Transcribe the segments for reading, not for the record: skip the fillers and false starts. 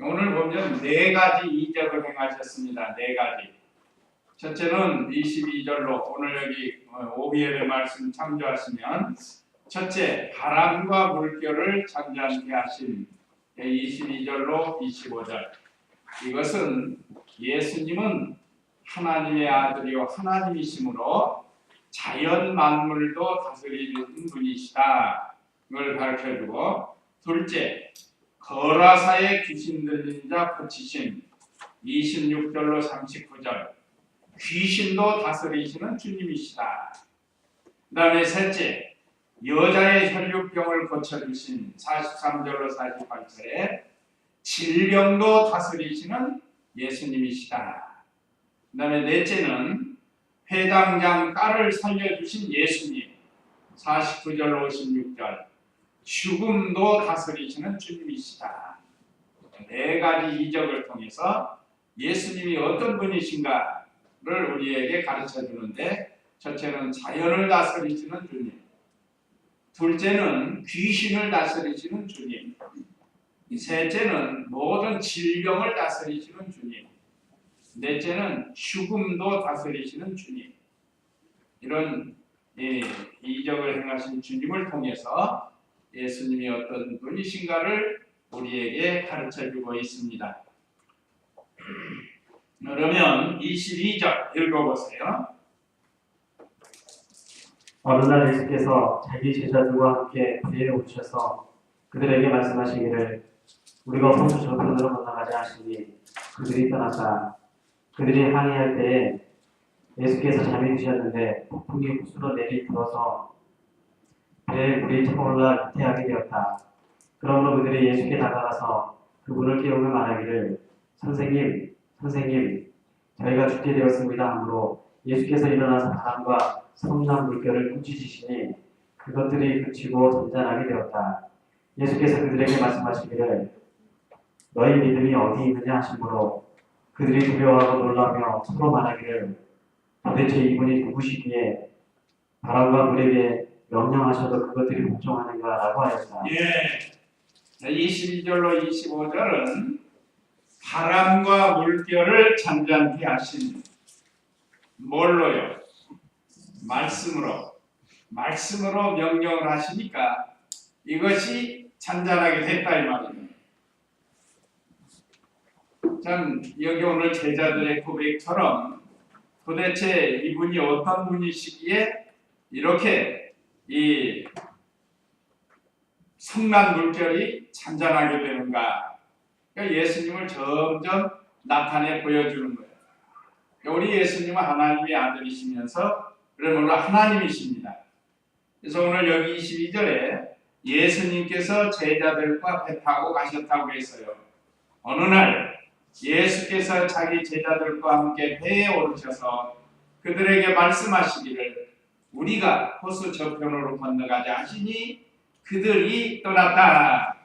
오늘 보면 네 가지 이적을 행하셨습니다. 네 가지. 첫째는 22절로 오늘 여기 오비엘의 말씀 참조하시면 첫째, 바람과 물결을 잠잠케 하신 22절로 25절. 이것은 예수님은 하나님의 아들이요 하나님이시므로 자연 만물도 다스리는 분이시다. 이걸 가르쳐주고, 둘째, 거라사의 귀신 들린 자 고치심 26절로 39절. 귀신도 다스리시는 주님이시다. 그 다음에 셋째, 여자의 혈류병을 고쳐주신 43절로 48절에 질병도 다스리시는 예수님이시다. 그 다음에 넷째는 회당장 딸을 살려주신 예수님 49절로 56절. 죽음도 다스리시는 주님이시다. 네 가지 이적을 통해서 예수님이 어떤 분이신가를 우리에게 가르쳐 주는데, 첫째는 자연을 다스리시는 주님, 둘째는 귀신을 다스리시는 주님, 셋째는 모든 질병을 다스리시는 주님, 넷째는 죽음도 다스리시는 주님. 이런 이적을 행하신 주님을 통해서 예수님이 어떤 분이신가를 우리에게 가르쳐주고 있습니다. 그러면 22절 읽어보세요. 어느 날 예수께서 자기 제자들과 함께 배에 오르셔서 그들에게 말씀하시기를 우리가 호수 저편으로 건너가자 하시니 그들이 떠났다. 그들이 항해할 때에 예수께서 잠이 드셨는데 폭풍이 호수로 내리들어서 배에 물이 차올라 위태하게 되었다. 그러므로 그들이 예수께 다가가서 그분을 깨우며 말하기를 선생님, 선생님, 저희가 죽게 되었습니다 하므로 예수께서 일어나서 바람과 성난 물결을 꾸짖으시니 그것들이 그치고 잔잔하게 되었다. 예수께서 그들에게 말씀하시기를 너희 믿음이 어디 있느냐 하시므로 그들이 두려워하고 놀라며 서로 말하기를 도대체 이분이 누구시기에 바람과 물에게 명령하셔도 그것들이 복종하는가 라고 하였다. 22절로 25절은 바람과 물결을 잔잔케 하신, 뭘로요? 말씀으로 명령을 하시니까 이것이 잔잔하게 됐다 이 말입니다. 참 여기 오늘 제자들의 고백처럼 도대체 이분이 어떤 분이시기에 이렇게 이 성난 물결이 잔잔하게 되는가? 그러니까 예수님을 점점 나타내 보여주는 거예요. 우리 예수님은 하나님의 아들이시면서 그러므로 하나님이십니다. 그래서 오늘 여기 22절에 예수님께서 제자들과 배 타고 가셨다고 했어요. 어느 날 예수께서 자기 제자들과 함께 배에 오르셔서 그들에게 말씀하시기를 우리가 호수 저편으로 건너가자 하시니 그들이 떠났다.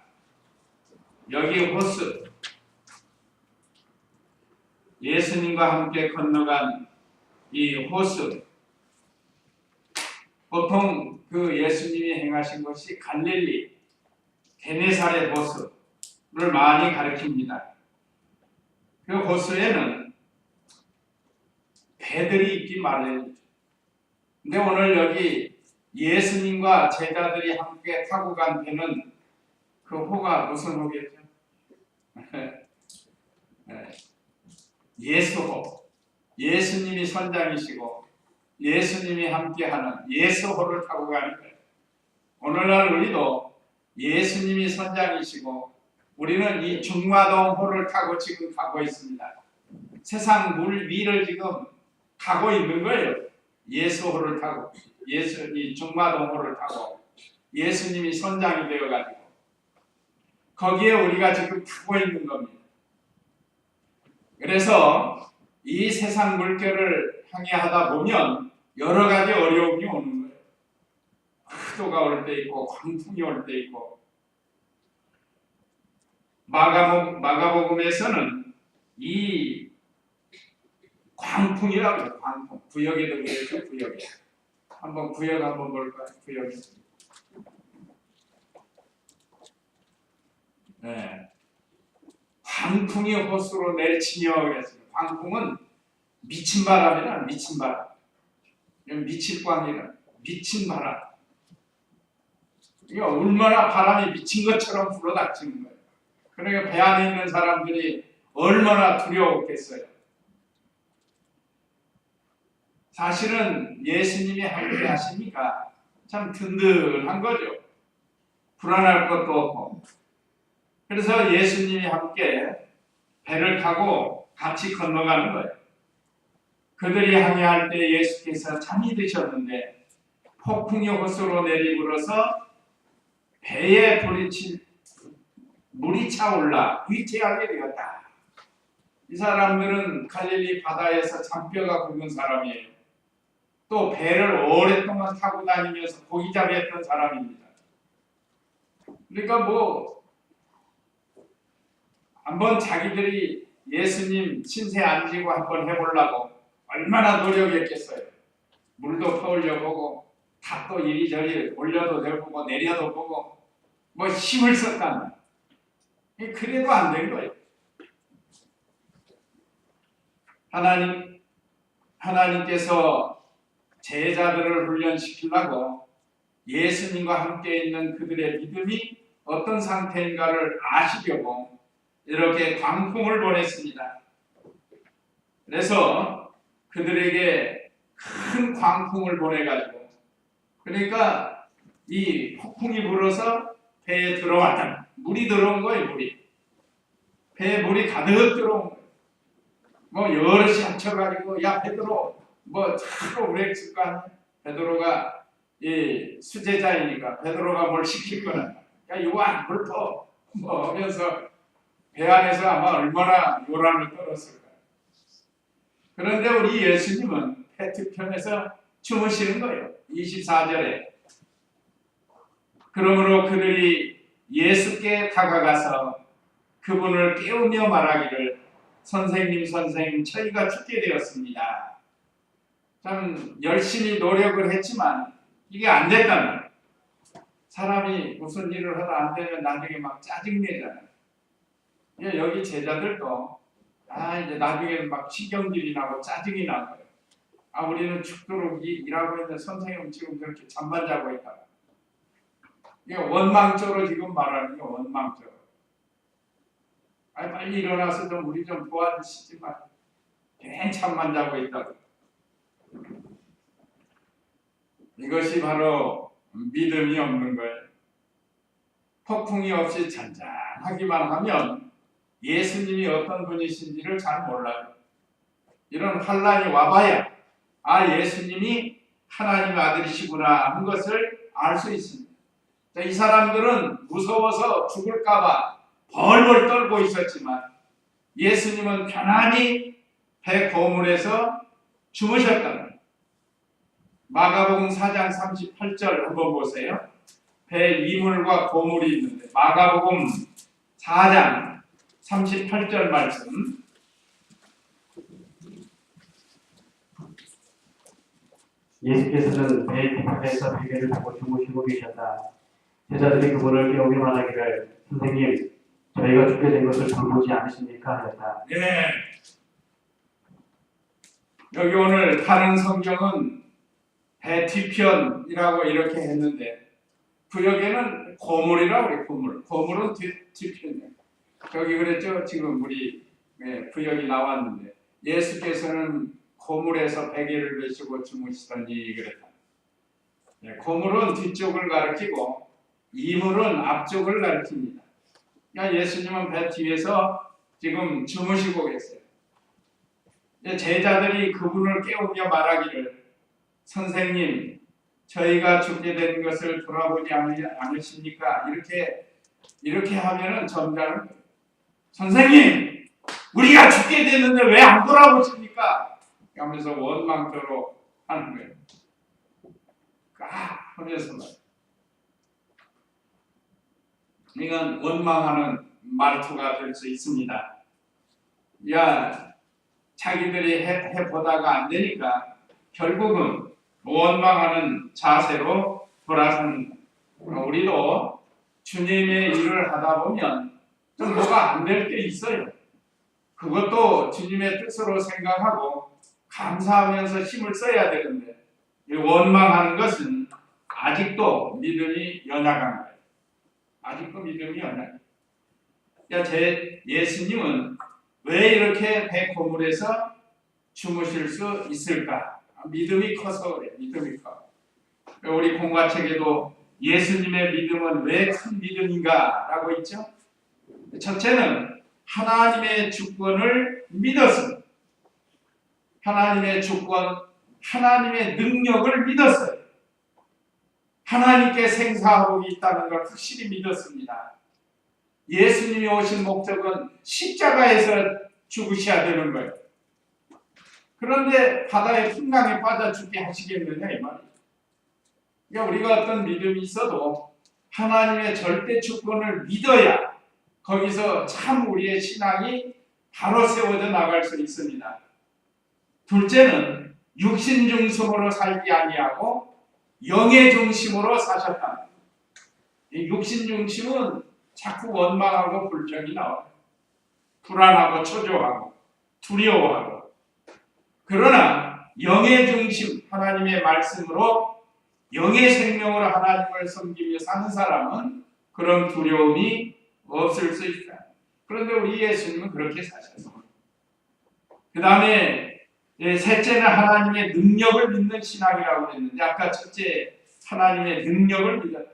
여기 호수, 예수님과 함께 건너간 이 호수, 보통 그 예수님이 행하신 것이 갈릴리, 게네사렛 호수를 많이 가리킵니다. 그 호수에는 배들이 있기 마련이죠. 근데 오늘 여기 예수님과 제자들이 함께 타고 간 배는 그 호가 무슨 호겠죠? 예수호. 예수님이 선장이시고 예수님이 함께하는 예수호를 타고 가는 거예요. 오늘날 우리도 예수님이 선장이시고 우리는 이 중마동호를 타고 지금 가고 있습니다. 세상 물 위를 지금 가고 있는 거예요. 예수호를 타고, 이 중마동호를 타고 예수님이 선장이 되어가지고 거기에 우리가 지금 타고 있는 겁니다. 그래서 이 세상 물결을 항해하다 보면 여러 가지 어려움이 오는 거예요. 파도가 올 때 있고 광풍이 올 때 있고, 마가복음에서는 이 광풍이라고 해요. 광풍. 구역에도 그렇죠. 구역에. 한번 구역 한번 볼까요? 구역에. 광풍이 호수로 내리치며 그랬습니다. 광풍은 미친 바람이라 미친 바람. 미칠광이라 미친 바람. 이게 얼마나 바람이 미친 것처럼 불어닥치는 거예요. 그러니까 배 안에 있는 사람들이 얼마나 두려웠겠어요. 사실은 예수님이 함께 하시니까 참 든든한 거죠. 불안할 것도 없고. 그래서 예수님이 함께 배를 타고 같이 건너가는 거예요. 그들이 항해할 때 예수께서 잠이 드셨는데 폭풍이 호수로 내리불어서 배에 물이 차올라 위태하게 되었다. 이 사람들은 갈릴리 바다에서 잔뼈가 굵은 사람이에요. 또 배를 오랫동안 타고 다니면서 고기잡이 했던 사람입니다. 그러니까 한번 자기들이 예수님 신세 안 지고 한번 해보려고 얼마나 노력했겠어요. 물도 퍼올려보고 탑도 이리저리 올려도 해보고 내려도 보고 힘을 썼다는. 그래도 안 된 거예요. 하나님께서 제자들을 훈련시키려고 예수님과 함께 있는 그들의 믿음이 어떤 상태인가를 아시려고 이렇게 광풍을 보냈습니다. 그래서 그들에게 큰 광풍을 보내가지고 그러니까 이 폭풍이 불어서 배에 들어왔다. 물이 들어온 거예요. 배에 물이 가득 들어온 거예요. 여럿이 합쳐가지고 야 베드로 차로 그랬을 거 아니야. 베드로가 이 수제자이니까 베드로가 뭘 시킬 거나 야 요한 물 퍼 하면서 배 안에서 아마 얼마나 요란을 떨었을까. 그런데 우리 예수님은 페트편에서 주무시는 거예요. 24절에 그러므로 그들이 예수께 다가가서 그분을 깨우며 말하기를 선생님 저희가 죽게 되었습니다. 참 열심히 노력을 했지만 이게 안 됐다는 거예요. 사람이 무슨 일을 하다 안 되면 나중에 막 짜증내잖아요. 여기 제자들도 이제 나중에 막 신경질이 나고 짜증이 나고요. 우리는 죽도록 일하고 있는데 선생님은 지금 그렇게 잠만 자고 있다. 이게 원망조로 지금 말하는 게 원망조. 빨리 일어나서 우리 좀 도와주시지만 괜히 잠만 자고 있다고. 이것이 바로 믿음이 없는 거예요. 폭풍이 없이 잔잔하기만 하면 예수님이 어떤 분이신지를 잘 몰라요. 이런 환란이 와봐야 예수님이 하나님 아들이시구나 하는 것을 알 수 있습니다. 이 사람들은 무서워서 죽을까봐 벌벌 떨고 있었지만 예수님은 편안히 배 고물에서 주무셨다는 거예요. 마가복음 4장 38절 한번 보세요. 배 이물과 고물이 있는데 마가복음 4장 38절 말씀. 예수께서는 배 뒷편에서 베개를 두고 주무시고 계셨다. 제자들이 그분을 깨우며 말하기를 선생님 저희가 죽게 된 것을 돌보지 않으십니까 하였다. 네. 여기 오늘 다른 성경은 배 뒤편이라고 이렇게 했는데 구역에는 고물이라고 그래. 고물은 뒤편이에요. 여기 그랬죠. 지금 우리 구역이 나왔는데 예수께서는 고물에서 베개를 메시고 주무시더니 그랬다. 고물은 뒤쪽을 가리키고 이물은 앞쪽을 가리킵니다. 그러니까 예수님은 배 뒤에서 지금 주무시고 계세요. 제자들이 그분을 깨우며 말하기를 선생님 저희가 죽게 된 것을 돌아보지 않으십니까? 이렇게 하면은 점잖은 거예요. 선생님 우리가 죽게 됐는데 왜 안 돌아보십니까? 하면서 원망조로 하는 거예요. 하면서 말이에요. 이건 원망하는 말투가 될 수 있습니다. 자기들이 해보다가 안 되니까 결국은 원망하는 자세로 돌아서는 거예요. 우리도 주님의 일을 하다 보면 좀 뭐가 안 될 게 있어요. 그것도 주님의 뜻으로 생각하고 감사하면서 힘을 써야 되는데 원망하는 것은 아직도 믿음이 연약한 거예요. 아직도 믿음이 연약해요. 그러니까 제 예수님은 왜 이렇게 배 고물에서 주무실 수 있을까? 믿음이 커서 그래요. 믿음이 커. 우리 공과책에도 예수님의 믿음은 왜 큰 믿음인가? 라고 있죠. 첫째는 하나님의 주권을 믿었습니다. 하나님의 주권, 하나님의 능력을 믿었어요. 하나님께 생사하복이 있다는 걸 확실히 믿었습니다. 예수님이 오신 목적은 십자가에서 죽으셔야 되는 거예요. 그런데 바다의 풍랑에 빠져 죽게 하시겠느냐 이 말이에요. 그러니까 우리가 어떤 믿음이 있어도 하나님의 절대 주권을 믿어야 거기서 참 우리의 신앙이 바로 세워져 나갈 수 있습니다. 둘째는 육신 중심으로 살지 아니하고 영의 중심으로 사셨다. 이 육신 중심은 자꾸 원망하고 불평이 나와요. 불안하고 초조하고 두려워하고. 그러나 영의 중심 하나님의 말씀으로 영의 생명으로 하나님을 섬기며 사는 사람은 그런 두려움이 없을 수 있다. 그런데 우리 예수님은 그렇게 사셨습니다. 그 다음에 셋째는 하나님의 능력을 믿는 신앙이라고 했는데 아까 첫째 하나님의 능력을 믿었다.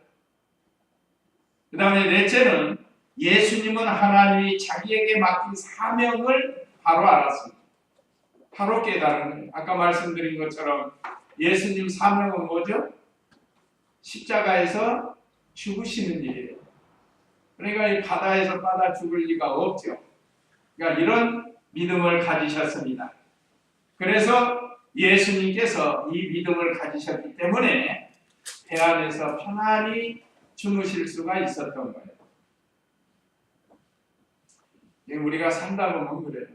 그 다음에 넷째는 예수님은 하나님이 자기에게 맡긴 사명을 바로 알았습니다. 바로 깨달은 거예요. 아까 말씀드린 것처럼 예수님 사명은 뭐죠? 십자가에서 죽으시는 일이에요. 그러니까 이 바다에서 빠져 죽을 리가 없죠. 그러니까 이런 믿음을 가지셨습니다. 그래서 예수님께서 이 믿음을 가지셨기 때문에 배 안에서 편안히 주무실 수가 있었던 거예요. 우리가 살다 보면 그래요.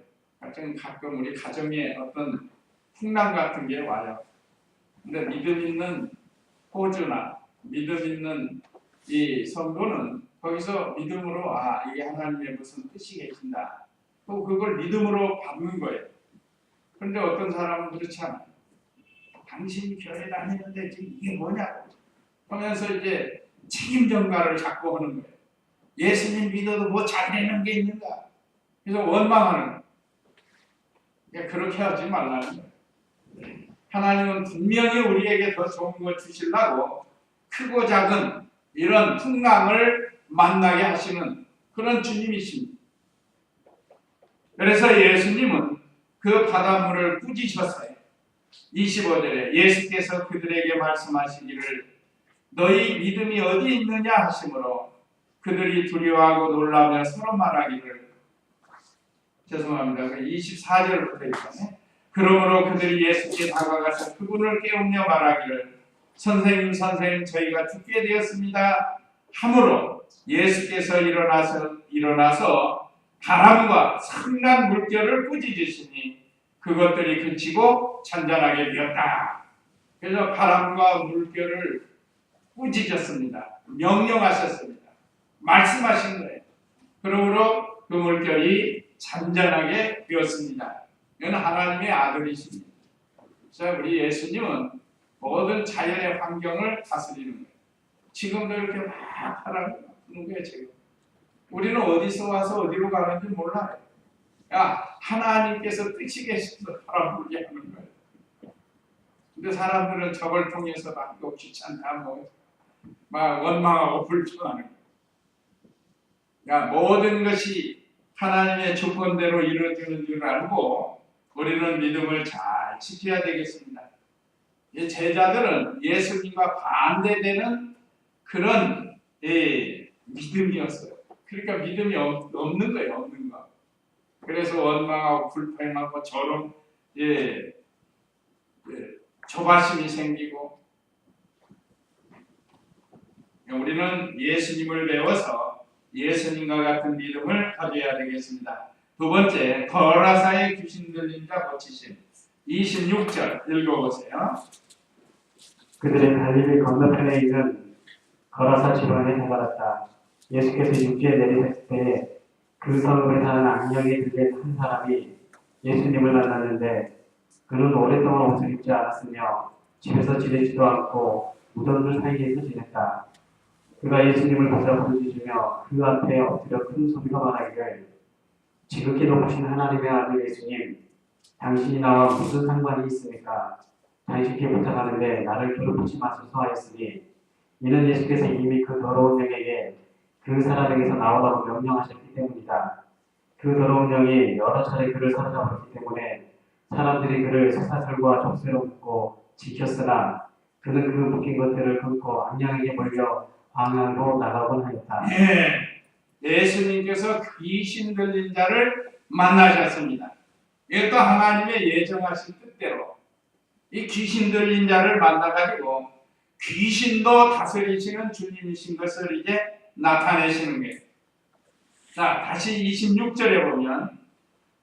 가끔 우리 가정에 어떤 풍랑 같은 게 와요. 근데 믿음 있는 호주나 믿음 있는 이 성도는 거기서 믿음으로 이게 하나님의 무슨 뜻이 계신다. 또 그걸 믿음으로 받는 거예요. 그런데 어떤 사람은 그렇지 않아요. 당신이 교회 다니는데 지금 이게 뭐냐고 하면서 이제 책임 전가를 자꾸 하는 거예요. 예수님 믿어도 뭐 잘 되는 게 있는가? 그래서 원망하는 거예요. 그렇게 하지 말라는 거예요. 하나님은 분명히 우리에게 더 좋은 걸 주시려고 크고 작은 이런 풍랑을 만나게 하시는 그런 주님이십니다. 그래서 예수님은 그 바닷물을 꾸짖으셨어요. 25절에 예수께서 그들에게 말씀하시기를 너희 믿음이 어디 있느냐 하시므로 그들이 두려워하고 놀라며 서로 말하기를 죄송합니다. 24절부터 있잖아요. 그러므로 그들이 예수께 다가가서 그분을 깨우며 말하기를 선생님 저희가 죽게 되었습니다 하므로 예수께서 일어나서 바람과 상난 물결을 꾸짖으시니 그것들이 그치고 잔잔하게 되었다. 그래서 바람과 물결을 꾸짖었습니다. 명령하셨습니다. 말씀하신 거예요. 그러므로 그 물결이 잔잔하게 되었습니다. 이건 하나님의 아들이십니다. 그래서 우리 예수님은 모든 자연의 환경을 다스리는 거예요. 지금도 이렇게 막 바람이 부는 거예요. 지금 우리는 어디서 와서 어디로 가는지 몰라요. 하나님께서 뜻이 계셔서 바람 불게 하는 거예요. 근데 사람들은 저걸 통해서 막 귀찮다 막 원망하고 불평하는 거예요. 모든 것이 하나님의 조건대로 이루어지는 줄 알고 우리는 믿음을 잘 지켜야 되겠습니다. 제자들은 예수님과 반대되는 그런 믿음이었어요. 그러니까 믿음이 없는 거예요. 없는 거. 그래서 원망하고 불평하고 저런 조바심이 생기고 우리는 예수님을 배워서 예수님과 같은 믿음을 가져야 되겠습니다. 두 번째, 거라사의 귀신 들린 자 고치심. 26절 읽어보세요. 그들의 갈릴리 건너편에 있는 거라사 지방에 다다랐다. 예수께서 육지에 내리셨을 때에 그 그 성읍에 사는 악령이 들린 한 사람이 예수님을 만났는데 그는 오랫동안 옷을 입지 않았으며 집에서 지내지도 않고 무덤들 사이에서 지냈다. 그가 예수님을 보자 부르짖으며 그 앞에 엎드려 큰 소리가 말하기를 지극히 높으신 하나님의 아들 예수님, 당신이 나와 무슨 상관이 있습니까? 당신께 부탁하는데 나를 괴롭히지 마소서 하였으니 이는 예수께서 이미 그 더러운 영에게 그 사람에게서 나오라고 명령하셨기 때문이다. 그 더러운 영이 여러 차례 그를 사로잡았기 때문에 사람들이 그를 쇠사슬과 족쇄로 묶고 지켰으나 그는 그 묶인 것들을 끊고 악령에게 몰려 광야로 나가곤 하였다. 예수님께서 귀신 들린 자를 만나셨습니다. 이것도 하나님의 예정하신 뜻대로 이 귀신 들린 자를 만나가지고 귀신도 다스리시는 주님이신 것을 이제 나타내시는 거예요. 자, 다시 26절에 보면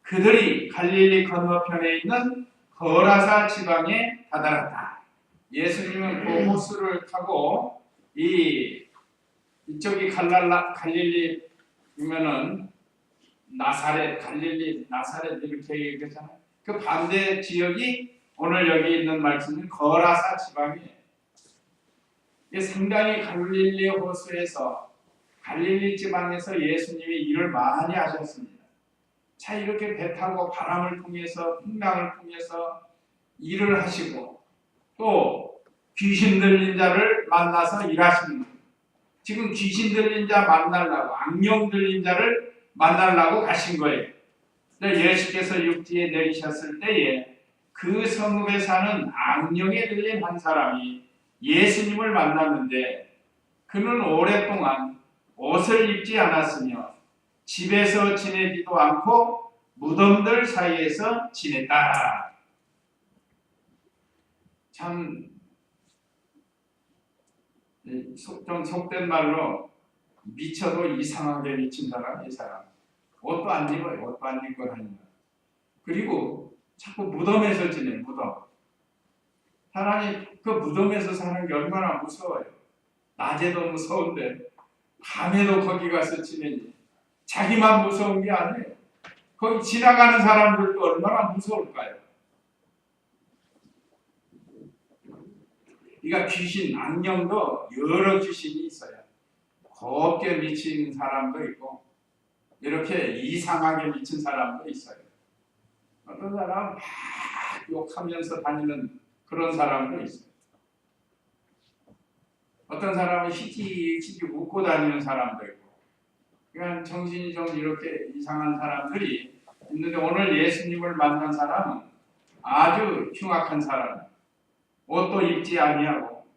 그들이 갈릴리 건너편에 있는 거라사 지방에 다다랐다. 예수님은 그 호수를 타고 이쪽이 갈릴리면은 나사렛, 갈릴리, 나사렛 이렇게 얘기하잖아요. 그 반대 지역이 오늘 여기 있는 말씀은 거라사 지방이에요. 상당히 갈릴리 호수에서 갈릴리 지방에서 예수님이 일을 많이 하셨습니다. 자, 이렇게 배 타고 바람을 통해서 풍랑을 통해서 일을 하시고 또 귀신 들린 자를 만나서 일하시는 거예요. 지금 귀신 들린 자 만나려고 악령 들린 자를 만나려고 가신 거예요. 예수께서 육지에 내리셨을 때에 그 성읍에 사는 악령에 들린 한 사람이 예수님을 만났는데 그는 오랫동안 옷을 입지 않았으며 집에서 지내지도 않고 무덤들 사이에서 지냈다. 참 좀 속된 말로 미쳐도 이상하게 미친 사람, 이 사람. 옷도 안 입어요. 옷도 안 입고 다닌다. 그리고 자꾸 무덤에서 지내, 무덤. 사람이 그 무덤에서 사는 게 얼마나 무서워요. 낮에도 무서운데 밤에도 거기 가서 지내니 자기만 무서운 게 아니에요. 거기 지나가는 사람들도 얼마나 무서울까요? 그러니까 귀신, 악령도 여러 귀신이 있어요. 곱게 미친 사람도 있고 이렇게 이상하게 미친 사람도 있어요. 어떤 사람은 막 욕하면서 다니는 그런 사람도 있어요. 어떤 사람은 희직희직 웃고 다니는 사람도 있고 그냥 정신이 좀 이렇게 이상한 사람들이 있는데 오늘 예수님을 만난 사람은 아주 흉악한 사람. 옷도 입지 아니하고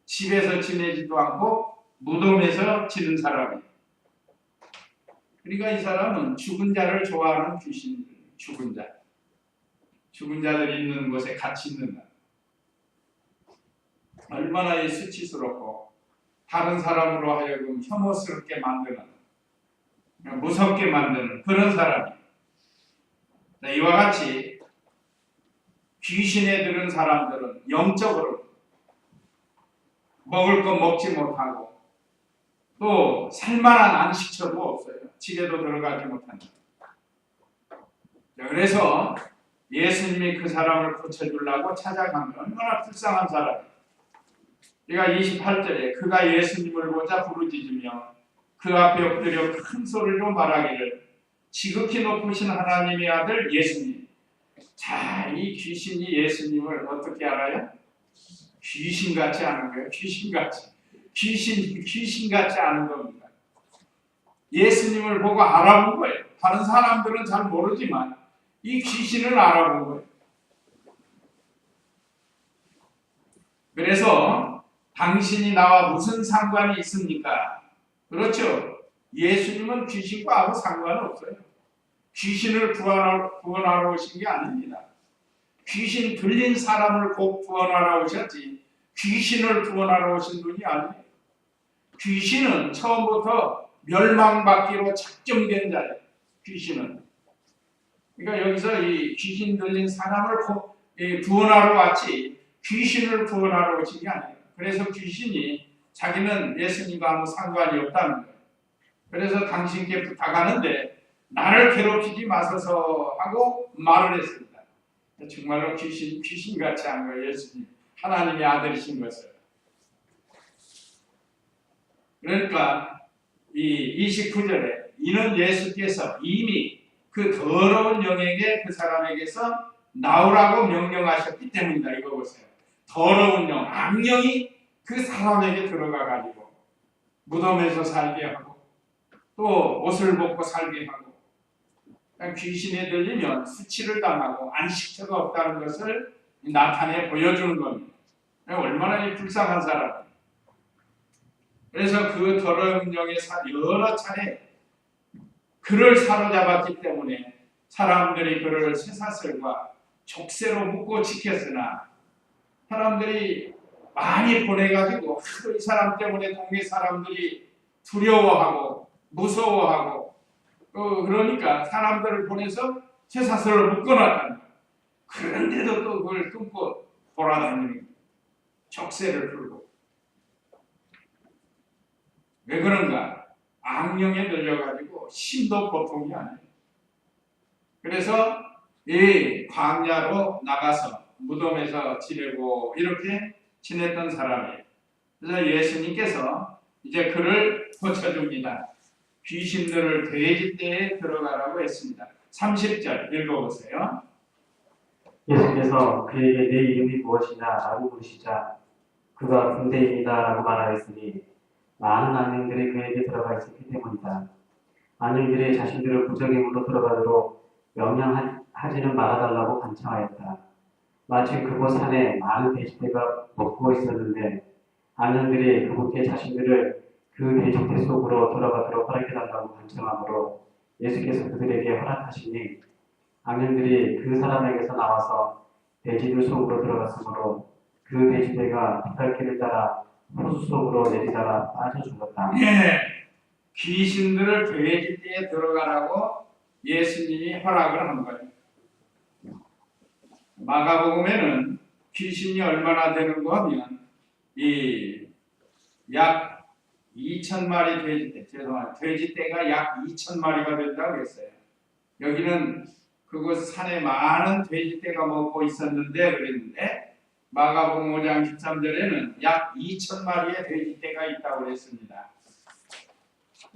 집에서 지내지도 않고 무덤에서 지는 사람이에요. 그러니까 이 사람은 죽은 자를 좋아하는 귀신, 죽은 자. 죽은 자들이 있는 곳에 같이 있는 자. 얼마나 수치스럽고 다른 사람으로 하여금 혐오스럽게 만드는, 무섭게 만드는 그런 사람이에요. 이와 같이 귀신에 들은 사람들은 영적으로 먹을 거 먹지 못하고 또 살만한 안식처도 없어요. 집에도 들어가지 못한다. 그래서 예수님이 그 사람을 고쳐주려고 찾아가면 얼마나 불쌍한 사람이에요. 그러니까 28절에 그가 예수님을 보자 부르짖으며 그 앞에 엎드려 큰 소리로 말하기를 지극히 높으신 하나님의 아들 예수님. 자, 이 귀신이 예수님을 어떻게 알아요? 귀신같이 아는 거예요. 귀신같이. 귀신같이 아는 겁니다. 예수님을 보고 알아본 거예요. 다른 사람들은 잘 모르지만 이 귀신을 알아본 거예요. 그래서 당신이 나와 무슨 상관이 있습니까? 그렇죠. 예수님은 귀신과 아무 상관없어요. 귀신을 구원하러 오신 게 아닙니다. 귀신 들린 사람을 곧 구원하러 오셨지 귀신을 구원하러 오신 분이 아니에요. 귀신은 처음부터 멸망받기로 작정된 자예요. 귀신은. 그러니까 여기서 이 귀신 들린 사람을 구원하러 왔지 귀신을 구원하러 오신 게 아니에요. 그래서 귀신이 자기는 예수님과 아무 상관이 없다는 거예요. 그래서 당신께 부탁하는데 나를 괴롭히지 마소서 하고 말을 했습니다. 정말로 귀신같이 한 거예요. 예수님 하나님의 아들이신 것을. 그러니까 이 29절에 이는 예수께서 이미 그 더러운 영에게 그 사람에게서 나오라고 명령하셨기 때문이다. 이거 보세요. 더러운 영, 악령이 그 사람에게 들어가 가지고 무덤에서 살게 하고 또 옷을 벗고 살게 하고 귀신에 들리면 수치를 당하고 안식처가 없다는 것을 나타내 보여주는 겁니다. 얼마나 불쌍한 사람. 그래서 그 더러운 영에 여러 차례 그를 사로잡았기 때문에 사람들이 그를 쇠사슬과 족쇄로 묶고 지켰으나 사람들이 많이 보내가지고 하도 이 사람 때문에 동네 사람들이 두려워하고 무서워하고 그러니까 사람들을 보내서 쇠사슬로 묶어놨다는 거예요. 그런데도 또 그걸 끊고 돌아다니는 거예요. 족쇄를 풀고. 왜 그런가? 악령에 들려가지고 심도 보통이 아니에요. 그래서 이 광야로 나가서 무덤에서 지내고 이렇게 지냈던 사람이에요. 그래서 예수님께서 이제 그를 고쳐줍니다. 귀신들을 돼지떼에 들어가라고 했습니다. 30절 읽어보세요. 예수께서 그에게 내 이름이 무엇이냐 라고 물으시자 그가 군대입니다 라고 말하였으니 많은 악령들이 그에게 들어가 있었기 때문이다. 악령들이 자신들을 부정행으로 들어가도록 명령하지는 말아달라고 간청하였다. 마침 그곳 산에 많은 돼지떼가 먹고 있었는데 악령들이 그곳에 자신들을 그 돼지떼 속으로 들어가도록 허락해달라고 간청하므로 예수께서 그들에게 허락하시니 악령들이 그 사람에게서 나와서 돼지들 속으로 들어갔으므로 그 돼지떼가 빗갈길을 따라 호수 속으로 내리다가 빠져 죽었다. 예, 귀신들을 돼지떼에 들어가라고 예수님이 허락을 한 거예요. 마가복음에는 귀신이 얼마나 되는가 하면 약 2,000마리 돼지떼, 돼지떼가 약 2,000마리가 된다고 했어요. 여기는 그곳 산에 많은 돼지떼가 먹고 있었는데 그랬는데 마가복음 5장 13절에는 약 2,000마리의 돼지떼가 있다고 했습니다.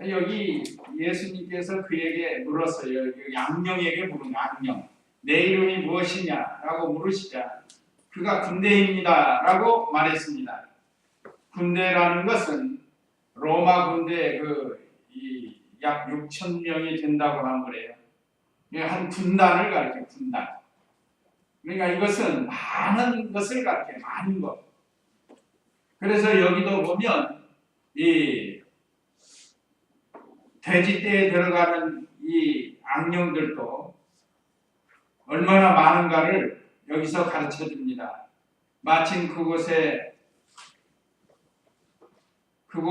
여기 예수님께서 그에게 물었어요. 양령에게 물은 양령. 내 이름이 무엇이냐라고 물으시자 그가 군대입니다라고 말했습니다. 군대라는 것은 로마 군대 약 6,000명이 된다고 한 거래요. 한 군단을 가리켜 군단. 그러니까 이것은 많은 것을 가리켜 많은 것. 그래서 여기도 보면 이 돼지떼에 들어가는 이 악령들도 얼마나 많은가를 여기서 가르쳐 줍니다. 마침 그곳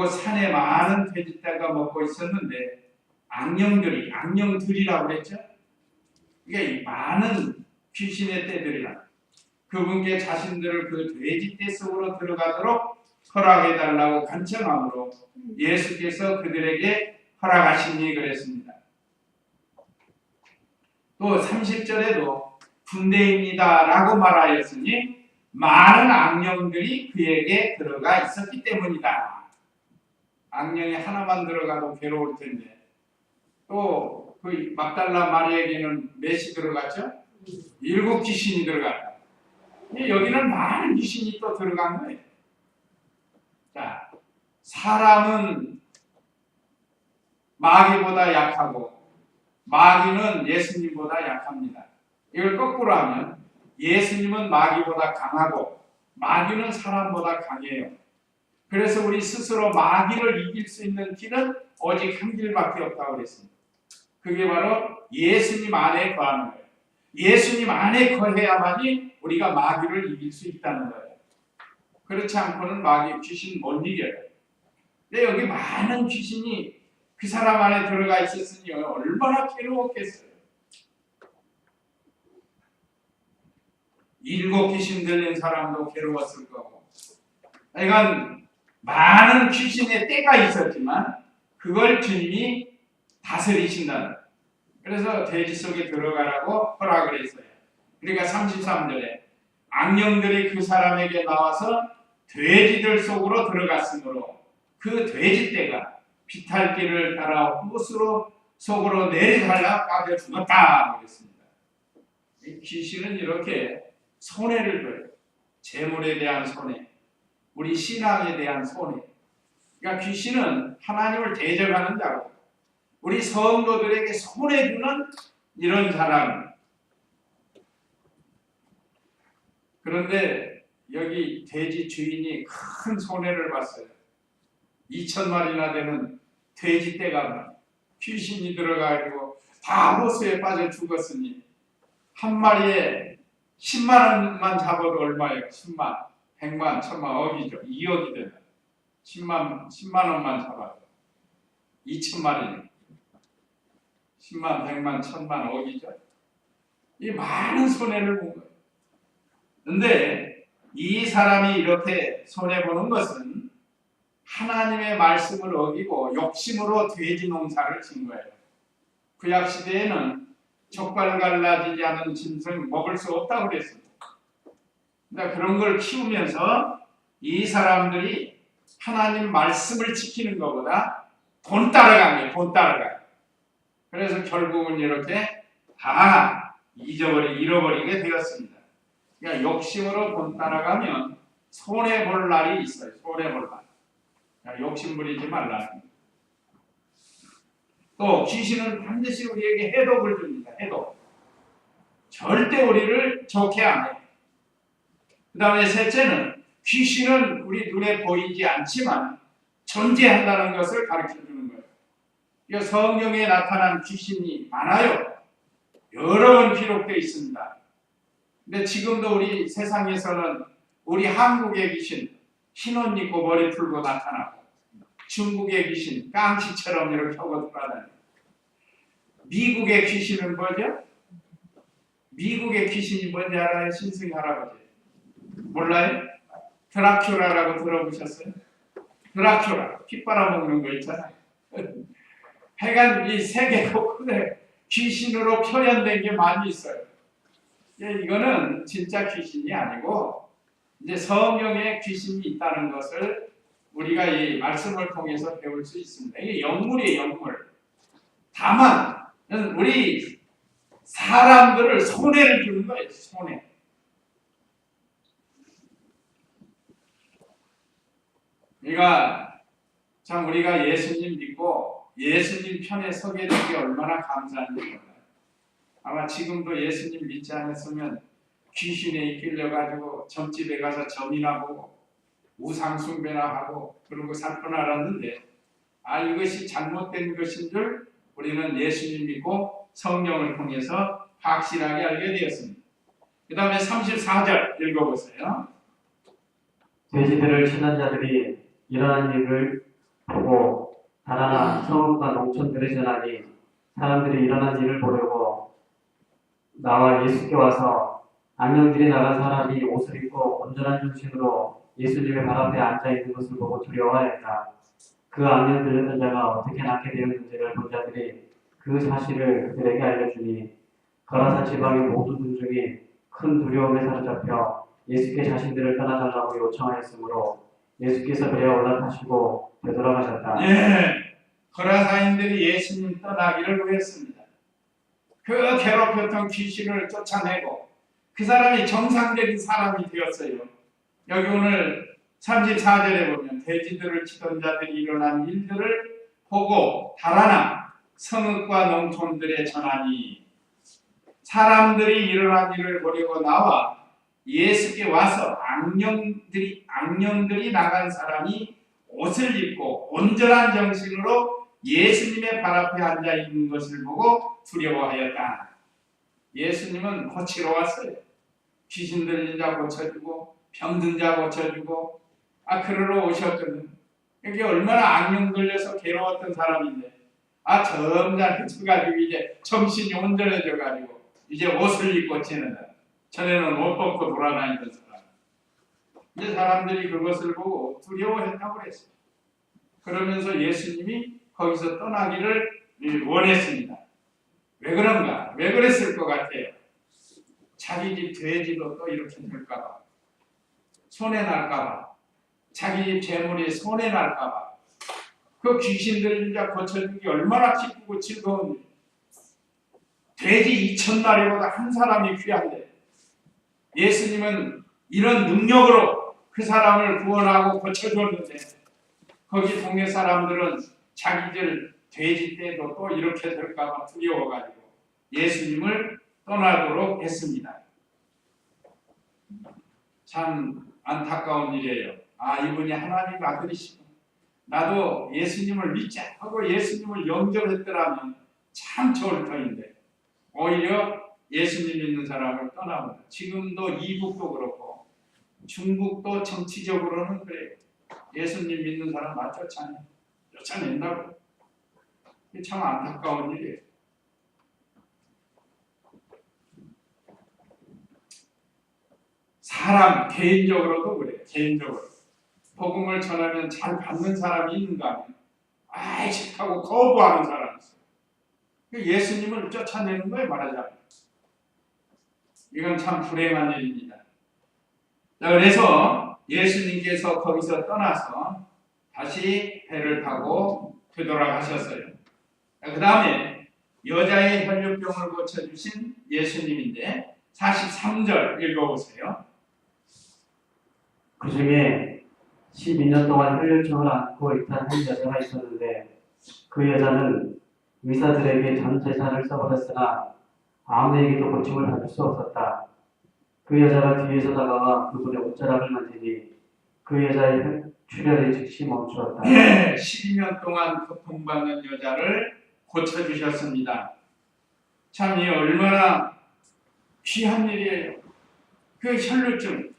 산에 많은 돼지떼가 먹고 있었는데 악령들이라고 그랬죠? 이게 많은 귀신의 떼들이라 그분께 자신들을 그 돼지떼 속으로 들어가도록 허락해달라고 간청함으로 예수께서 그들에게 허락하시니 그랬습니다. 또 30절에도 군대입니다 라고 말하였으니 많은 악령들이 그에게 들어가 있었기 때문이다. 악령이 하나만 들어가도 괴로울 텐데 또 그 막달라 마리에게는 몇이 들어갔죠? 7 귀신이 들어갔다. 여기는 많은 귀신이 또 들어간 거예요. 자, 사람은 마귀보다 약하고 마귀는 예수님보다 약합니다. 이걸 거꾸로 하면 예수님은 마귀보다 강하고 마귀는 사람보다 강해요. 그래서 우리 스스로 마귀를 이길 수 있는 길은 오직 한 길밖에 없다고 그랬습니다. 그게 바로 예수님 안에 거하는 거예요. 예수님 안에 거해야만이 우리가 마귀를 이길 수 있다는 거예요. 그렇지 않고는 귀신 못 이겨요. 근데 여기 많은 귀신이 그 사람 안에 들어가 있었으니 얼마나 괴로웠겠어요. 7 귀신 들린 사람도 괴로웠을 거고. 그러니까 많은 귀신의 때가 있었지만 그걸 주님이 다스리신다는 그래서 돼지 속에 들어가라고 허락을 했어요. 그러니까 33절에 악령들이 그 사람에게 나와서 돼지들 속으로 들어갔으므로 그 돼지떼가 비탈길을 따라 호수로 속으로 내려가려 빠져 죽었다 그랬습니다. 귀신은 이렇게 손해를 줘요. 재물에 대한 손해, 우리 신앙에 대한 손해. 그러니까 귀신은 하나님을 대적하는 자고 우리 성도들에게 손해 주는 이런 사람. 그런데 여기 돼지 주인이 큰 손해를 봤어요. 2,000마리나 되는 돼지떼가 귀신이 들어가지고 다 호수에 빠져 죽었으니 한 마리에 10만 원만 잡아도 얼마예요? 10만, 100만, 1000만, 억이죠. 2억이 되면 10만 원만 잡아도 2,000마리는 10만, 100만, 1000만, 억이죠. 이 많은 손해를 본 거예요. 그런데 이 사람이 이렇게 손해보는 것은 하나님의 말씀을 어기고 욕심으로 돼지 농사를 진 거예요. 구약 시대에는 족발 갈라지지 않은 짐승 먹을 수 없다고 그랬습니다. 그러니까 그런 걸 키우면서 이 사람들이 하나님 말씀을 지키는 것보다 돈 따라간 거예요. 돈 따라가. 그래서 결국은 이렇게 다 잃어버리게 되었습니다. 그러니까 욕심으로 돈 따라가면 손해 볼 날이 있어요. 손해 볼 날. 욕심 부리지 말라. 또 귀신은 반드시 우리에게 해독을 줍니다. 해독. 절대 우리를 좋게 안 해요. 그 다음에 셋째는 귀신은 우리 눈에 보이지 않지만 존재한다는 것을 가르쳐주는 거예요. 그러니까 성경에 나타난 귀신이 많아요. 여러 번 기록되어 있습니다. 근데 지금도 우리 세상에서는 우리 한국의 귀신 흰 옷 입고 머리 풀고 나타나고 중국의 귀신 깡치처럼 이렇게 하고 돌아다니고 미국의 귀신은 뭐죠? 미국의 귀신이 뭔지 알아요? 신승 할아버지 몰라요? 드라큘라라고 들어보셨어요? 드라큘라 피 빨아먹는 거 있잖아요. 하여간 이 세계 곳곳에 귀신으로 표현된 게 많이 있어요. 이거는 진짜 귀신이 아니고 이제 성경에 귀신이 있다는 것을 우리가 이 말씀을 통해서 배울 수 있습니다. 이게 영물이에요, 영물. 다만 우리 사람들을 손해를 주는 거예요, 손해. 그러니까 참 우리가 예수님 믿고 예수님 편에 서게 된 게 얼마나 감사한지 몰라요. 아마 지금도 예수님 믿지 않았으면 귀신에 이끌려가지고 점집에 가서 점이나 보고 우상 숭배나 하고 그러고 살 뻔 알았는데 이것이 잘못된 것인 줄 우리는 예수님 믿고 성령을 통해서 확실하게 알게 되었습니다. 그 다음에 34절 읽어보세요. 돼지들을 치는 자들이 일어난 일을 보고 다나나 성읍과 농촌들에 전하니 사람들이 일어난 일을 보려고 나와 예수께 와서 악령들이 나간 사람이 옷을 입고 온전한 정신으로 예수님의 발 앞에 앉아 있는 것을 보고 두려워하였다. 그 악령 들렸던 자가 어떻게 낫게 되었는지를 본 자들이 그 사실을 그들에게 알려주니 거라사 지방의 모든 군중이 큰 두려움에 사로잡혀 예수께 자신들을 떠나달라고 요청하였으므로 예수께서 배에 올라타시고 되돌아가셨다. 거라사인들이 예수님 떠나기를 구했습니다. 그 괴롭혔던 귀신을 쫓아내고 그 사람이 정상적인 사람이 되었어요. 여기 오늘 34절에 보면 돼지들을 치던 자들이 일어난 일들을 보고 달아나 성읍과 농촌들에 전하니 사람들이 일어난 일을 보려고 나와 예수께 와서 악령들이 나간 사람이 옷을 입고 온전한 정신으로 예수님의 발 앞에 앉아 있는 것을 보고 두려워하였다. 예수님은 고치러 왔어요. 귀신 들린 자 고쳐주고 병든 자 고쳐주고 그러러 오셨거든요. 이게 얼마나 악령 들려서 괴로웠던 사람인데 점잖게 쳐가지고 이제 정신이 온전해져가지고 이제 옷을 입고 지낸다. 전에는 옷 벗고 돌아다니던 사람. 이제 사람들이 그것을 보고 두려워했다고 그랬어요. 그러면서 예수님이 거기서 떠나기를 원했습니다. 왜 그런가? 왜 그랬을 것 같아요? 자기 집 돼지도 또 이렇게 될까봐, 손해 날까봐, 자기 집 재물이 손해 날까봐, 그 귀신들 이제 고쳐주는 게 얼마나 기쁘고 즐거운 일. 돼지 2,000마리보다 한 사람이 귀한데 예수님은 이런 능력으로 그 사람을 구원하고 고쳐줬는데 거기 동네 사람들은 자기들 돼지 때도 또 이렇게 될까봐 두려워가지고 예수님을 떠나도록 했습니다. 참 안타까운 일이에요. 아, 이분이 하나님 아들이시고 나도 예수님을 믿자 하고 예수님을 영접했더라면 참 좋을 터인데 오히려 예수님 믿는 사람을 떠나버려. 지금도 이북도 그렇고 중국도 정치적으로는 그래요. 예수님 믿는 사람 다 쫓아낸다고. 이게 참 안타까운 일이에요. 사람 개인적으로도 그래요. 개인적으로 복음을 전하면 잘 받는 사람이 있는가 하면 아이 싫다고 거부하는 사람이 있어요. 예수님을 쫓아내는 거예요, 말하자면. 이건 참 불행한 일입니다. 자, 그래서 예수님께서 거기서 떠나서 다시 배를 타고 되돌아가셨어요. 그 다음에 여자의 혈류병을 고쳐주신 예수님인데 43절 읽어보세요. 그 중에 12년 동안 혈류증을 앓고 있던 한 여자가 있었는데 그 여자는 의사들에게 전 재산을 써버렸으나 아무에게도 고침을 받을 수 없었다. 그 여자가 뒤에서 다가와 그분의 옷자락을 만지니 그 여자의 출혈이 즉시 멈추었다. 네, 12년 동안 고통받는 여자를 고쳐주셨습니다. 참 이 얼마나 귀한 일이에요. 그 혈류증,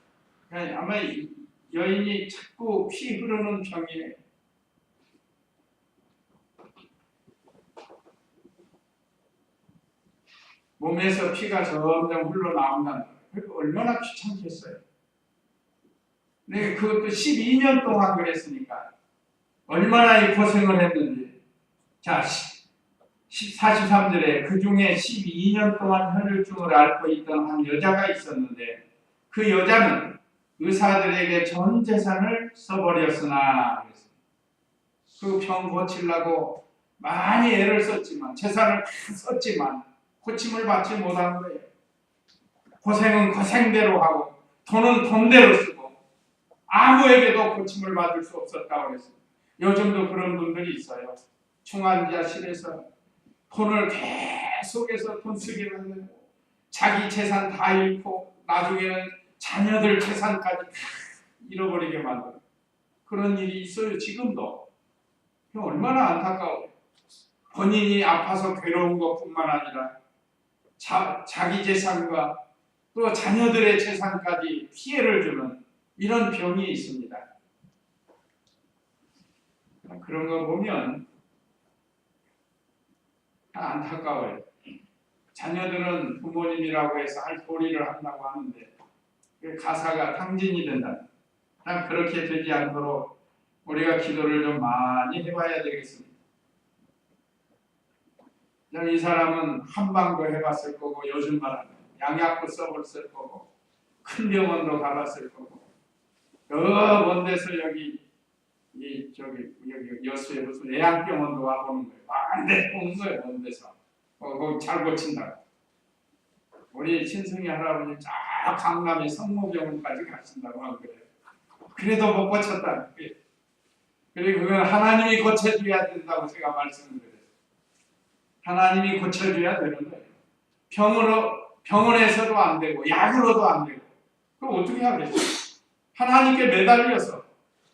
아마 여인이 자꾸 피 흐르는 병이에요. 몸에서 피가 점점 흘러나온다는 거예요. 그러니까 얼마나 귀찮겠어요. 네, 그것도 12년 동안 그랬으니까 얼마나 이 고생을 했는지. 자, 43절에 그 중에 12년 동안 혈류증을 앓고 있던 한 여자가 있었는데 그 여자는 의사들에게 전 재산을 써버렸으나 그 병 고치려고 많이 애를 썼지만 재산을 다 썼지만 고침을 받지 못한 거예요. 고생은 고생대로 하고 돈은 돈대로 쓰고 아무에게도 고침을 받을 수 없었다고 그랬어요. 요즘도 그런 분들이 있어요. 중환자실에서 돈을 계속해서 돈 쓰게 만들고 자기 재산 다 잃고 나중에는 자녀들 재산까지 다 잃어버리게 만드는 그런 일이 있어요. 지금도. 얼마나 안타까워요. 본인이 아파서 괴로운 것뿐만 아니라 자기 재산과 또 자녀들의 재산까지 피해를 주는 이런 병이 있습니다. 그런 거 보면 안타까워요. 자녀들은 부모님이라고 해서 할 도리를 한다고 하는데 그 가사가 탕진이 된다. 그렇게 되지 않도록 우리가 기도를 좀 많이 해봐야 되겠습니다. 이 사람은 한방도 해봤을 거고 요즘 말하면 양약도 써봤을 거고 큰 병원도 가봤을 거고 먼 데서 여기 여수에 무슨 애양병원도 와보는 거예요. 많은데 오는 거예요. 먼 데서 거기 잘 고친다고. 우리 친승이 할아버지 쫙 강남에 성모병원까지 가신다고 하고 그래요. 그래도 못 고쳤다. 그리고 그건 하나님이 고쳐줘야 된다고 제가 말씀을 드려요. 하나님이 고쳐줘야 되는 거예요. 병원에서도 안 되고 약으로도 안 되고 그럼 어떻게 하겠어요? 하나님께 매달려서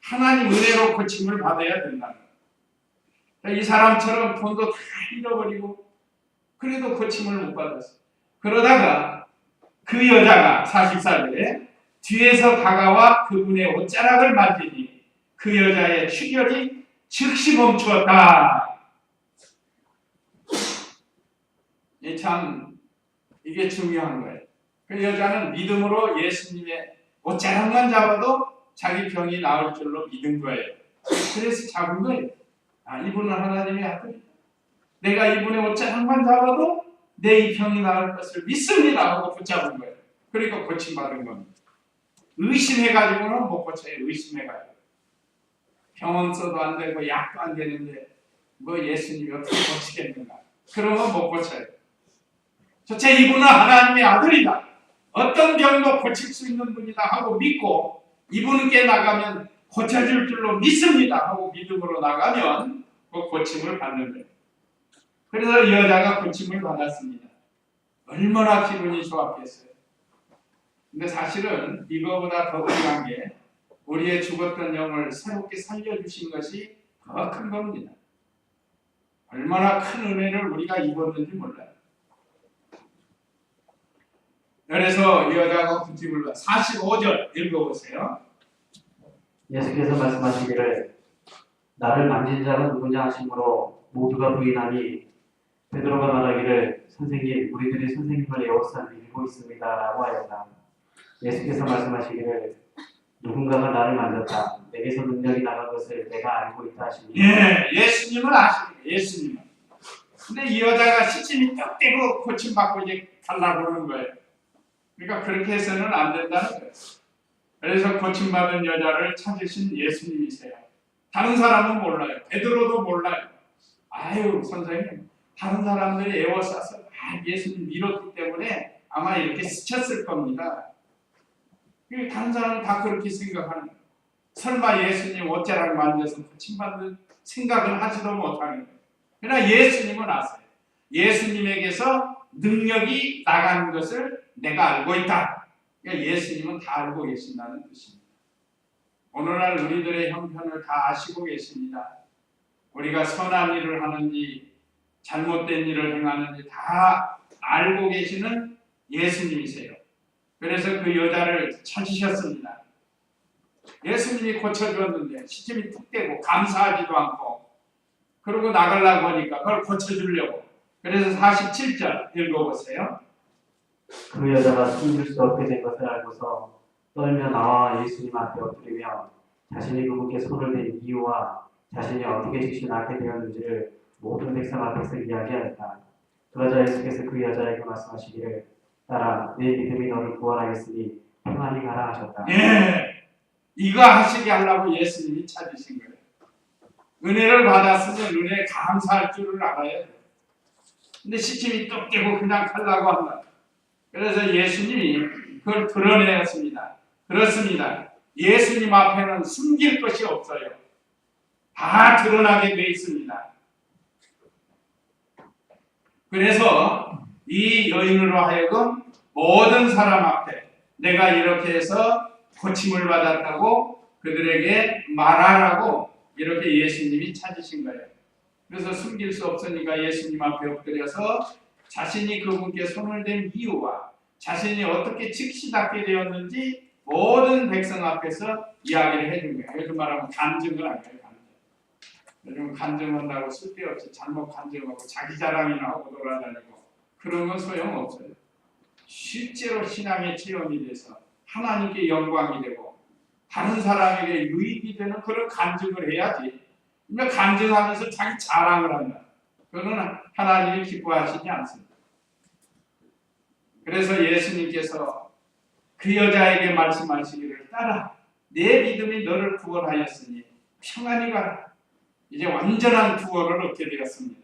하나님 은혜로 고침을 받아야 된다는 거예요. 이 사람처럼 돈도 다 잃어버리고 그래도 고침을 못 받았어요. 그러다가 그 여자가 44절에 뒤에서 다가와 그분의 옷자락을 만지니 그 여자의 출혈이 즉시 멈추었다. 참 이게 중요한 거예요. 그 여자는 믿음으로 예수님의 옷자락만 잡아도 자기 병이 나을 줄로 믿은 거예요. 그래서 잡은 거예요. 이분은 하나님의 아들이다. 내가 이분의 옷자락만 잡아도 내 이 병이 나을 것을 믿습니다 하고 붙잡은 거예요. 그러니까 고침받은 겁니다. 의심해가지고는 못 고쳐요. 의심해가지고 병원 써도 안 되고 약도 안 되는데 뭐 예수님이 어떻게 고치겠는가? 그러면 못 고쳐요. 도대체 이분은 하나님의 아들이다. 어떤 병도 고칠 수 있는 분이다 하고 믿고 이분께 나가면 고쳐줄 줄로 믿습니다 하고 믿음으로 나가면 그 고침을 받는 거예요. 그래서 이 여자가 고침을 받았습니다. 얼마나 기분이 좋았겠어요. 근데 사실은 이거보다 더 중요한 게 우리의 죽었던 영을 새롭게 살려주신 것이 더 큰 겁니다. 얼마나 큰 은혜를 우리가 입었는지 몰라요. 그래서 이 여자가 고침을 받아 45절 읽어보세요. 예수께서 말씀하시기를 나를 만진 자가 누구냐 하심으로 모두가 부인하니 베드로가 말하기를 선생님 우리들이 선생님을 에워싸 믿고 있습니다라고 하였다. 예수께서 말씀하시기를 누군가가 나를 만졌다. 내게서 능력이 나간 것을 내가 알고 있다 하시니 예수님은 아십니다. 예수님은. 근데 이 여자가 시침이 떡 떼고 고침받고 이제 가려고 그러는 거예요. 그러니까 그렇게 해서는 안 된다는 거예요. 그래서 고침받은 여자를 찾으신 예수님이세요. 다른 사람은 몰라요. 베드로도 몰라요. 아유 선생님 다른 사람들이 에워싸서 예수님 밀었기 때문에 아마 이렇게 스쳤을 겁니다. 다른 사람은 다 그렇게 생각하는 거예요. 설마 예수님 옷자락 만져서 고침받는 생각은 하지도 못하는 거예요. 그러나 예수님은 아세요. 예수님에게서 능력이 나간 것을 내가 알고 있다. 그러니까 예수님은 다 알고 계신다는 뜻입니다. 오늘날 우리들의 형편을 다 아시고 계십니다. 우리가 선한 일을 하는지 잘못된 일을 행하는지 다 알고 계시는 예수님이세요. 그래서 그 여자를 찾으셨습니다. 예수님이 고쳐주었는데 시침이 툭 떼고 감사하지도 않고 그러고 나가려고 하니까 그걸 고쳐주려고. 그래서 47절 읽어보세요. 그 여자가 숨길 수 없게 된 것을 알고서 떨며 나와 예수님 앞에 엎드리며 자신이 그분께 손을 댄 이유와 자신이 어떻게 즉시 낫게 되었는지를 모든 백성 앞에서 이야기하였다. 그러자 예수께서 그 여자에게 말씀하시기를 딸아 내 믿음이 너를 구원하였으니 평안히 가라 하셨다. 이거 하시게 하려고 예수님이 찾으신 거예요. 은혜를 받았으면 은혜에 감사할 줄을 알아야 돼요. 근데 시침이 떡 깨고 그냥 가려고 한다. 그래서 예수님이 그걸 드러내었습니다. 그렇습니다. 예수님 앞에는 숨길 것이 없어요. 다 드러나게 되어 있습니다. 그래서 이 여인으로 하여금 모든 사람 앞에 내가 이렇게 해서 고침을 받았다고 그들에게 말하라고 이렇게 예수님이 찾으신 거예요. 그래서 숨길 수 없으니까 예수님 앞에 엎드려서 자신이 그분께 손을 댄 이유와 자신이 어떻게 즉시 낫게 되었는지 모든 백성 앞에서 이야기를 해준 거예요. 요즘 말하면 간증을 한 거예요. 요즘 간증한다고 쓸데없이 잘못 간증하고 자기 자랑이나 하고 돌아다니고 그런 건 소용없어요. 실제로 신앙의 체험이 돼서 하나님께 영광이 되고 다른 사람에게 유익이 되는 그런 간증을 해야지. 그러니까 간증하면서 자기 자랑을 한다. 그거는 하나님이 기뻐하시지 않습니다. 그래서 예수님께서 그 여자에게 말씀하시기를 딸아 내 믿음이 너를 구원하였으니 평안히 가라. 이제 완전한 구원을 얻게 되었습니다.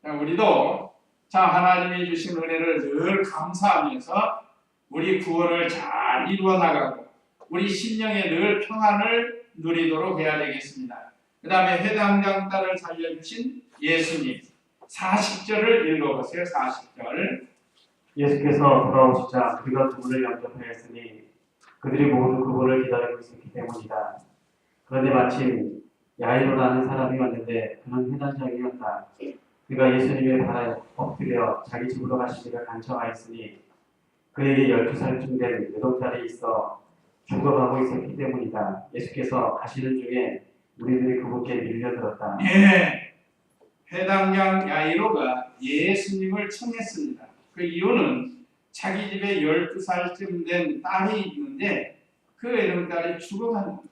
우리도 하나님이 주신 은혜를 늘 감사하면서 우리 구원을 잘 이루어 나가고 우리 심령에 늘 평안을 누리도록 해야 되겠습니다. 그 다음에 해당장 딸을 살려주신 예수님 40절을 읽어보세요. 40절 예수께서 돌아오시자 그가 그분을 영접하였으니 그들이 모두 그분을 기다리고 있었기 때문이다. 그런데 마침 야이로라는 사람이 왔는데 그는 회당장이었다. 그가 예수님의 발에 엎드려 자기 집으로 가시기를 간청하였으니 그에게 12살쯤 된 외동딸이 있어 죽어가고 있었기 때문이다. 예수께서 가시는 중에 우리들이 그분께 밀려들었다. 회당장 야이로가 예수님을 청했습니다. 그 이유는 자기 집에 12살쯤 된 딸이 있는데 그 외동딸이 죽어가는 거예요.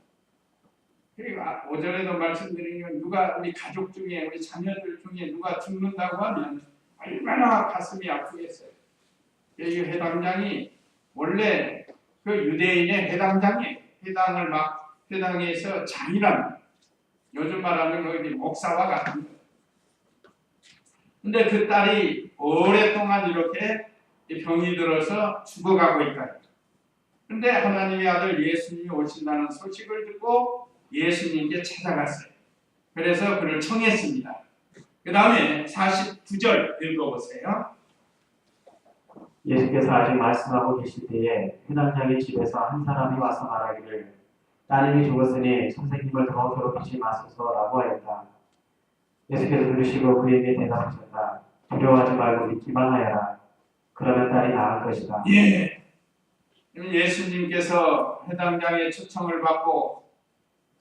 그리고 오전에도 말씀드린 건 누가 우리 가족 중에 우리 자녀들 중에 누가 죽는다고 하면 얼마나 가슴이 아프겠어요. 이 회당장이 원래 그 유대인의 회당장이에요. 회당에서 장이란, 요즘 말하면 거기 목사와 같은 거예요. 근데 그 딸이 오랫동안 이렇게 병이 들어서 죽어가고 있다. 근데 하나님의 아들 예수님이 오신다는 소식을 듣고 예수님께 찾아갔어요. 그래서 그를 청했습니다. 그 다음에 49절 읽어보세요. 예수께서 아직 말씀하고 계실 때에 회당장의 집에서 한 사람이 와서 말하기를 따님이 죽었으니 선생님을 더 괴롭히지 마소서라고 하였다. 예수께서 들으시고 그에게 대답하셨다. 두려워하지 말고 믿기만 하여라. 그러면 딸이 나을 것이다. 예. 예수님께서 회당장의 초청을 받고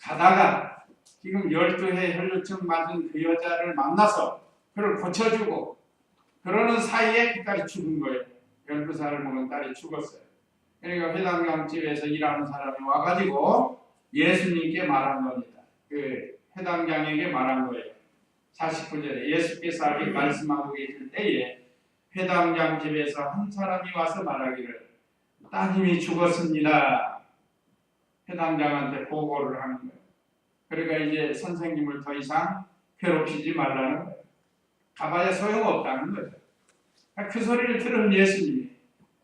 가다가 지금 12해 혈루증 맞은 그 여자를 만나서 그를 고쳐주고 그러는 사이에 그 딸이 죽은 거예요. 12살을 먹은 딸이 죽었어요. 그러니까 회당장 집에서 일하는 사람이 와가지고 예수님께 말한 겁니다. 그 회당장에게 말한 거예요. 49절에 예수께서 아직 말씀하고 계실 때에 회당장 집에서 한 사람이 와서 말하기를 따님이 죽었습니다. 회당장한테 보고를 하는 거예요. 그러니까 이제 선생님을 더 이상 괴롭히지 말라는 거예요. 가봐야 소용없다는 거죠. 그 소리를 들은 예수님이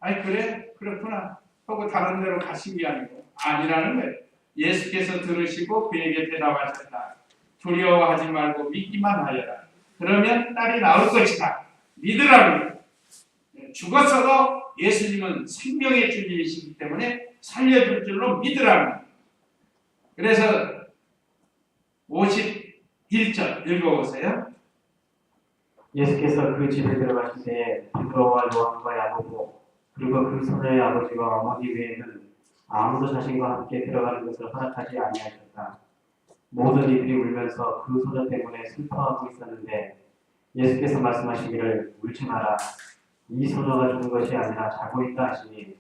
아이 그래? 그렇구나 하고 다른 데로 가신 게 아니라는 거예요. 예수께서 들으시고 그에게 대답하셨다. 두려워하지 말고 믿기만 하여라. 그러면 딸이 나을 것이다. 믿으라는 거예요. 죽었어도 예수님은 생명의 주님이시기 때문에 살려줄 줄로 믿으라는 거예요. 그래서 51절 읽어보세요. 예수께서 그 집에 들어가실 때에 베드로와 요한과 야고보 그리고 그 소녀의 아버지와 어머니 외에는 아무도 자신과 함께 들어가는 것을 허락하지 아니하셨다. 모든 이들이 울면서 그 소녀 때문에 슬퍼하고 있었는데 예수께서 말씀하시기를 울지 마라. 이 소녀가 죽은 것이 아니라 자고 있다 하시니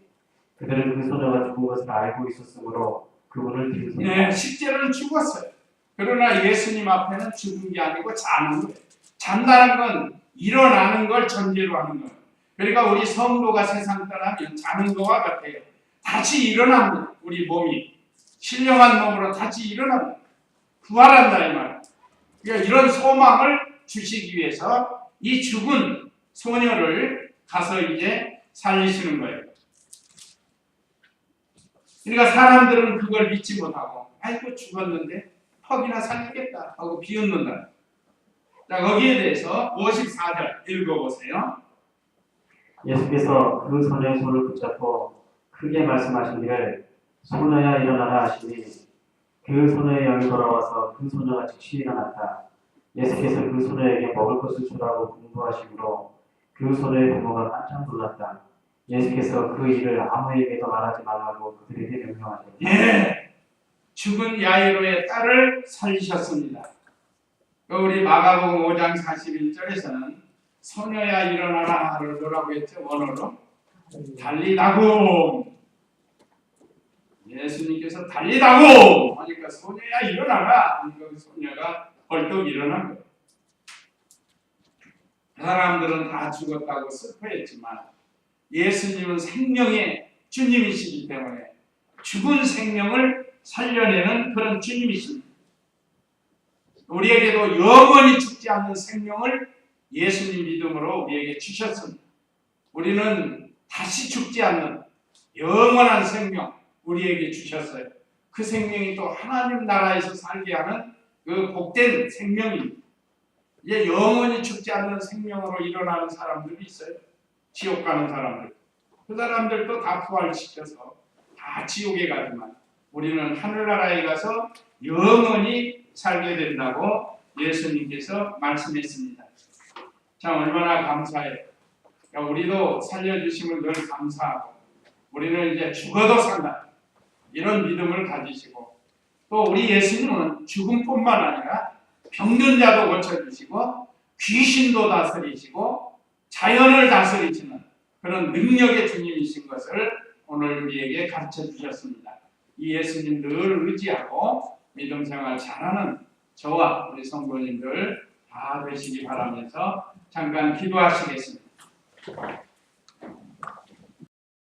그들은 그 소녀가 죽은 것을 알고 있었으므로 그분을 비웃었다. 네, 실제로는 죽었어요. 그러나 예수님 앞에는 죽은 게 아니고 자는 거예요. 잔다는 건 일어나는 걸 전제로 하는 거예요. 그러니까 우리 성도가 세상 떠나면 자는 거와 같아요. 다시 일어납니다. 우리 몸이 신령한 몸으로 다시 일어납니다. 부활한다 이 말. 그러니까 이런 소망을 주시기 위해서 이 죽은 소녀를 가서 이제 살리시는 거예요. 그러니까 사람들은 그걸 믿지 못하고 아이고 죽었는데 퍽이나 살리겠다 하고 비웃는다. 자, 거기에 대해서 54절 읽어보세요. 예수께서 그 소녀의 손을 붙잡고 크게 말씀하시기를 소녀야 일어나라 하시니 그 소녀의 영이 돌아와서 그 소녀가 즉시 일어났다. 예수께서 그 소녀에게 먹을 것을 주라고 분부하시므로 그 소녀의 부모가 깜짝 놀랐다. 예수께서 그 일을 아무에게도 말하지 말라고 그들에게 명령하셨다. 예, 죽은 야이로의 딸을 살리셨습니다. 우리 마가복음 5장 41절에서는 소녀야 일어나라를 뭐라고 했죠? 원어로 달리다고. 예수님께서 달리다고 하니까 소녀야 일어나라 하니까 소녀가 벌떡 일어난 거예요. 사람들은 다 죽었다고 슬퍼했지만 예수님은 생명의 주님이시기 때문에 죽은 생명을 살려내는 그런 주님이십니다. 우리에게도 영원히 죽지 않는 생명을 예수님 믿음으로 우리에게 주셨습니다. 우리는 다시 죽지 않는 영원한 생명 우리에게 주셨어요. 그 생명이 또 하나님 나라에서 살게 하는 그 복된 생명입니다. 이제 영원히 죽지 않는 생명으로 일어나는 사람들이 있어요. 지옥 가는 사람들. 그 사람들도 다 부활시켜서 다 지옥에 가지만 우리는 하늘나라에 가서 영원히 살게 된다고 예수님께서 말씀했습니다. 참 얼마나 감사해요. 우리도 살려주심을 늘 감사하고 우리는 이제 죽어도 산다. 이런 믿음을 가지시고 또 우리 예수님은 죽음뿐만 아니라 병든 자도 고쳐주시고 귀신도 다스리시고 자연을 다스리시는 그런 능력의 주님이신 것을 오늘 우리에게 가르쳐 주셨습니다. 이 예수님 늘 의지하고 믿음 생활 잘하는 저와 우리 성도님들 다 되시기 바라면서 잠깐 기도하시겠습니다.